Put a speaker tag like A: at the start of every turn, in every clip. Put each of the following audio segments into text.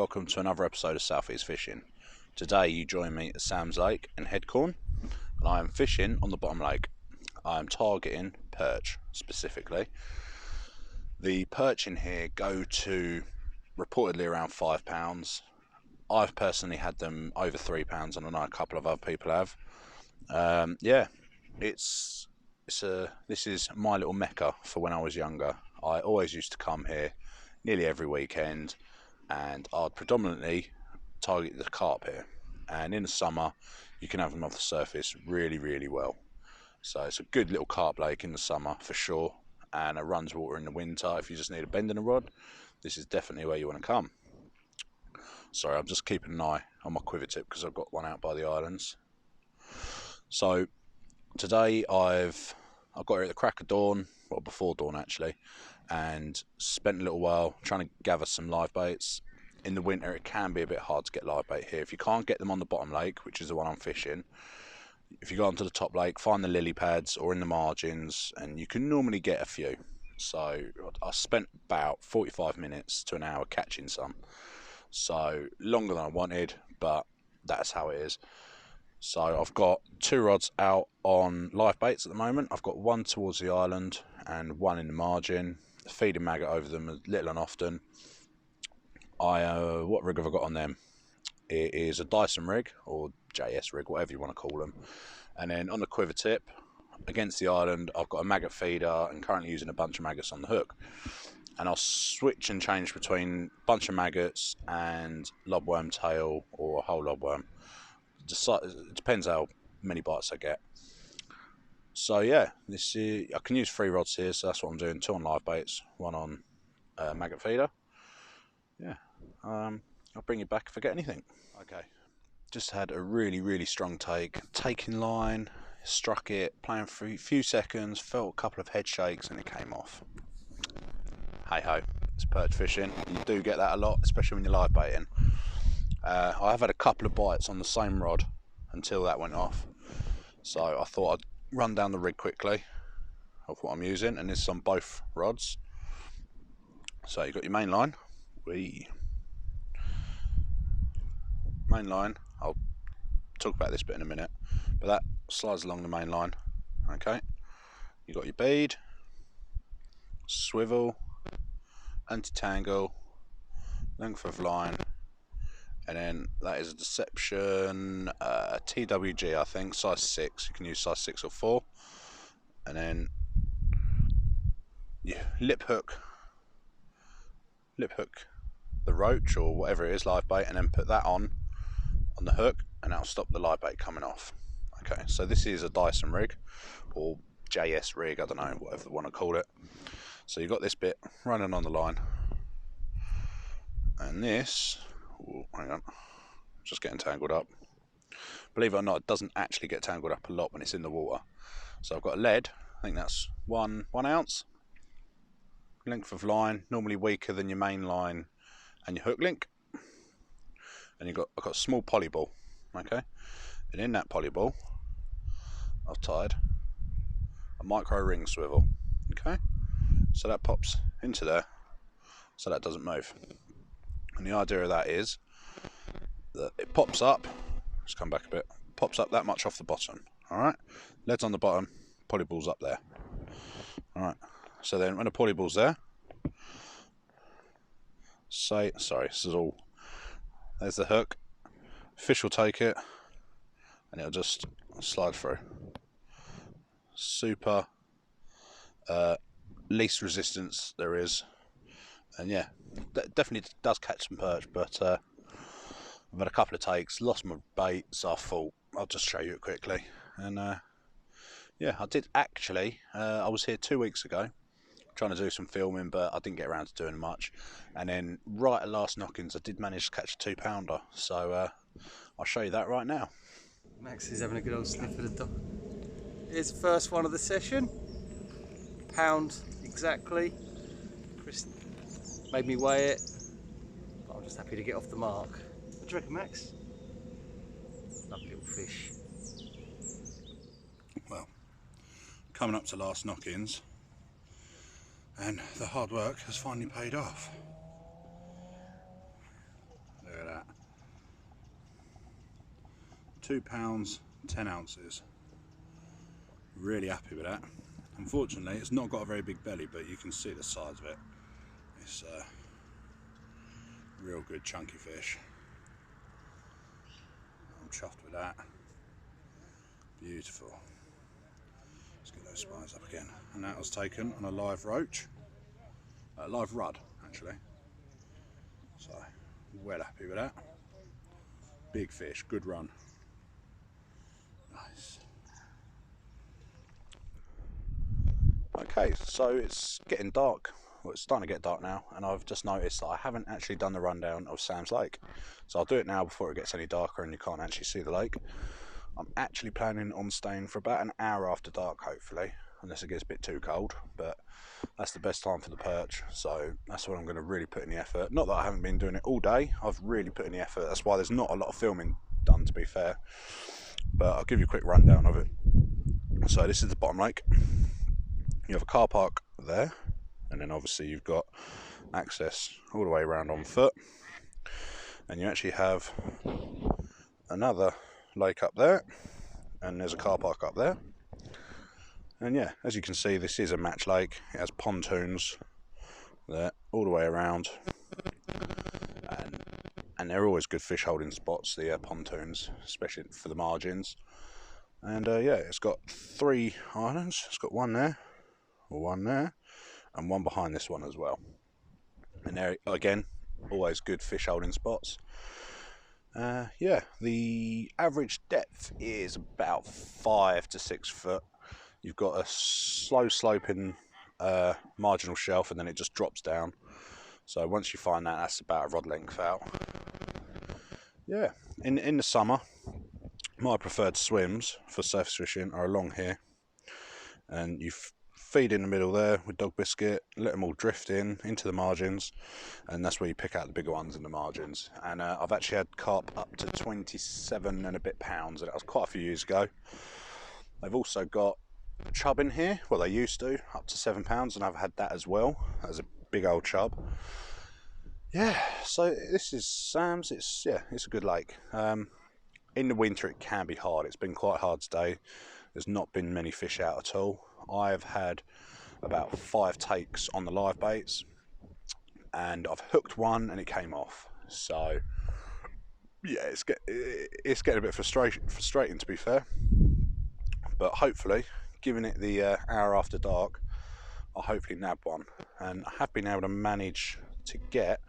A: welcome to another episode of South East Fishing. Today you join me at Sam's Lake in Headcorn, and I am fishing on the bottom lake. I am targeting perch specifically. The perch in here go to reportedly around £5. I've personally had them over £3, and I know a couple of other people have. This is my little mecca for when I was younger. I always used to come here nearly every weekend, and I'd predominantly target the carp here. And in the summer, you can have them off the surface really well. So it's a good little carp lake in the summer for sure, and it runs water in the winter. If you just need a bend in a rod, this is definitely where you want to come. Sorry, I'm just keeping an eye on my quiver tip because I've got one out by the islands. So today I've got here at the crack of dawn, well before dawn actually, and spent a little while trying to gather some live baits. In the winter it can be a bit hard to get live bait here. If you can't get them on the bottom lake, which is the one I'm fishing, if you go onto the top lake, find the lily pads or in the margins, and you can normally get a few. So I spent about 45 minutes to an hour catching some. So longer than I wanted, but that's how it is. So I've got 2 rods out on live baits at the moment. I've got one towards the island and one in the margin. Feeding maggot over them little and often. What rig have I got on them? It is a Dyson rig or JS rig, whatever you want to call them. And then on the quiver tip against the island, I've got a maggot feeder and currently using a bunch of maggots on the hook. And I'll switch and change between a bunch of maggots and lobworm tail or a whole lobworm. It depends how many bites I get. So yeah, I can use 3 rods here, so that's what I'm doing. 2 on live baits, 1 on maggot feeder. Yeah, I'll bring you back if I get anything. Okay, just had a really strong taking line, struck it, playing for a few seconds, felt a couple of head shakes and it came off. Hey ho, it's perch fishing. You do get that a lot, especially when you're live baiting. I have had a couple of bites on the same rod until that went off, so I thought I'd run down the rig quickly of what I'm using, and this is on both rods. So you've got your main line. Main line, I'll talk about this bit in a minute, but that slides along the main line. Okay, you've got your bead, swivel, anti-tangle, length of line, and then that is a Deception TWG, I think, size 6. You can use size 6 or 4. And then you lip hook the roach or whatever it is, live bait, and then put that on the hook, and that'll stop the live bait coming off. Okay, so this is a Dyson rig or JS rig, I don't know, whatever you want to call it. So you've got this bit running on the line, and this, hang on, just getting tangled up. Believe it or not, it doesn't actually get tangled up a lot when it's in the water. So I've got a lead, I think that's 1 ounce. Length of line, normally weaker than your main line and your hook link. And I've got a small poly ball, okay? And in that poly ball, I've tied a micro ring swivel, okay? So that pops into there, so that doesn't move. And the idea of that is that it pops up, just come back a bit, pops up that much off the bottom, alright? Lead's on the bottom, poly ball's up there. Alright, so then when the poly ball's there, there's the hook, fish will take it, and it'll just slide through. Super, least resistance there is, and yeah, definitely does catch some perch, but I've had a couple of takes, lost my bait, so I thought I'll just show you it quickly. And yeah, I did actually, I was here 2 weeks ago trying to do some filming, but I didn't get around to doing much, and then right at last knockings I did manage to catch a 2-pounder, so I'll show you that right now.
B: Max is having a good old sniff of the dog. Here's the first one of the session, £1 exactly. Chris made me weigh it, but I'm just happy to get off the mark. What do you reckon, Max? Lovely little fish.
A: Well, coming up to last knockings, and the hard work has finally paid off. £2, 10 ounces. Really happy with that. Unfortunately, it's not got a very big belly, but you can see the size of it. It's a real good chunky fish. I'm chuffed with that. Beautiful. Let's get those spines up again. And that was taken on a live roach. Live rudd, actually. So, well happy with that. Big fish, good run. Nice. Okay, so it's getting dark. Well, it's starting to get dark now, and I've just noticed that I haven't actually done the rundown of Sam's Lake. So I'll do it now before it gets any darker and you can't actually see the lake. I'm actually planning on staying for about an hour after dark, hopefully, unless it gets a bit too cold, but that's the best time for the perch, so that's when I'm going to really put in the effort. Not that I haven't been doing it all day, I've really put in the effort. That's why there's not a lot of filming done, to be fair, but I'll give you a quick rundown of it. So this is the bottom lake. You have a car park there, and then obviously you've got access all the way around on foot, and you actually have another lake up there, and there's a car park up there. And yeah, as you can see, this is a match lake. It has pontoons there all the way around, and they're always good fish holding spots, the pontoons, especially for the margins. And yeah, it's got 3 islands. It's got one there, and one behind this one as well. And there again, always good fish holding spots. Yeah, the average depth is about 5 to 6 foot. You've got a slow sloping marginal shelf, and then it just drops down. So once you find that, that's about a rod length out. Yeah, in the summer, my preferred swims for surface fishing are along here, and you feed in the middle there with dog biscuit, let them all drift into the margins, and that's where you pick out the bigger ones in the margins. And I've actually had carp up to 27 and a bit pounds, and that was quite a few years ago. They've also got chub in here, well, they used to, up to £7, and I've had that as well as a big old chub. Yeah, so this is Sam's. It's a good lake. In the winter it can be hard. It's been quite hard today. There's not been many fish out at all. I've had about 5 takes on the live baits, and I've hooked one and it came off. So yeah, it's getting a bit frustrating, to be fair. But hopefully, giving it the hour after dark, I'll hopefully nab one. And I have been able to manage to get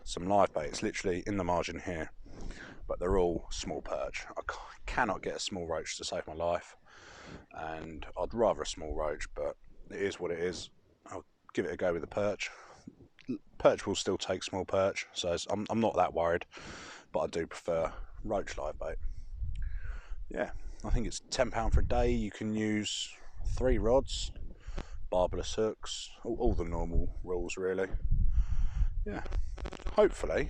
A: some live baits literally in the margin here, but they're all small perch. I cannot get a small roach to save my life, and I'd rather a small roach, but it is what it is. I'll give it a go with the perch. Perch will still take small perch, so I'm not that worried, but I do prefer roach live bait. Yeah, I think it's £10 for a day. You can use 3 rods, barbless hooks, all the normal rules really. Yeah, hopefully,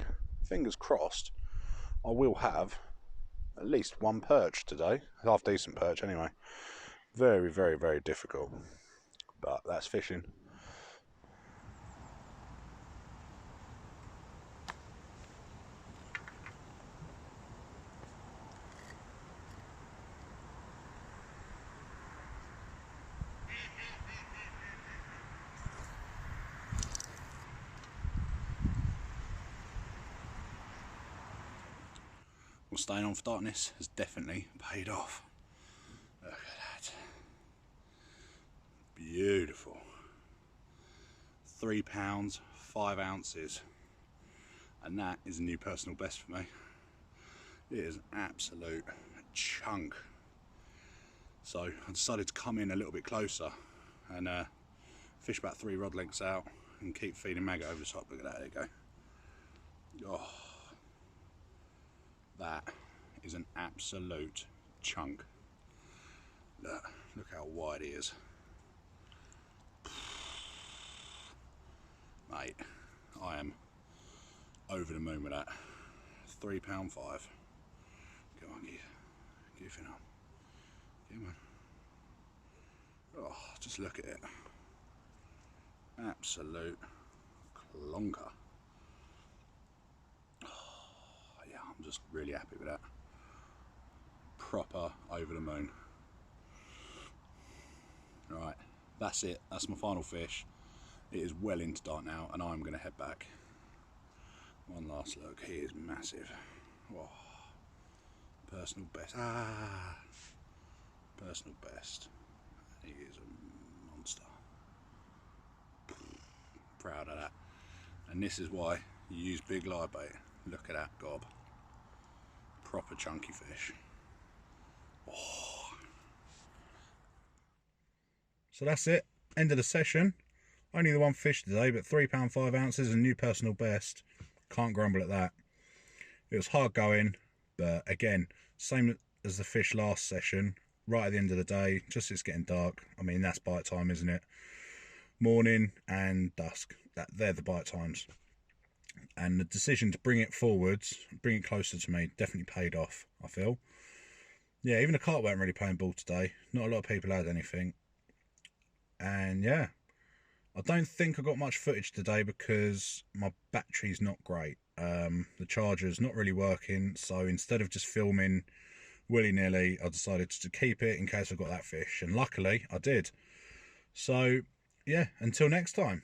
A: fingers crossed, I will have at least 1 perch today. Half decent perch anyway. Very, very, very difficult, but that's fishing. Well, staying on for darkness has definitely paid off. Look at that. Beautiful. £3, 5 ounces. And that is a new personal best for me. It is an absolute chunk. So I decided to come in a little bit closer and fish about 3 rod lengths out and keep feeding maggot over the top. Look at that, there you go. Oh, that is an absolute chunk. Look how wide he is. Mate, I am over the moon with that. £3.5. Come on, get it up. Come on. Oh, just look at it. Absolute clonker. Oh, yeah, I'm just really happy with that. proper over the moon. Right, that's it. That's my final fish. It is well into dark now, and I'm going to head back. One last look. He is massive. Oh, personal best. Personal best. He is a monster. Proud of that. And this is why you use big live bait. Look at that gob. Proper chunky fish. Oh. So that's it. End of the session. Only the one fish today, but £3 5 ounces and new personal best. Can't grumble at that. It was hard going, but again, same as the fish last session. Right at the end of the day, just as it's getting dark. I mean, that's bite time, isn't it? Morning and dusk. They're the bite times. And the decision to bring it forwards, bring it closer to me, definitely paid off, I feel. Yeah, even the carp weren't really playing ball today. Not a lot of people had anything. And yeah, I don't think I got much footage today because my battery's not great. The charger's not really working, so instead of just filming willy-nilly, I decided to keep it in case I got that fish, and luckily I did. So yeah, until next time.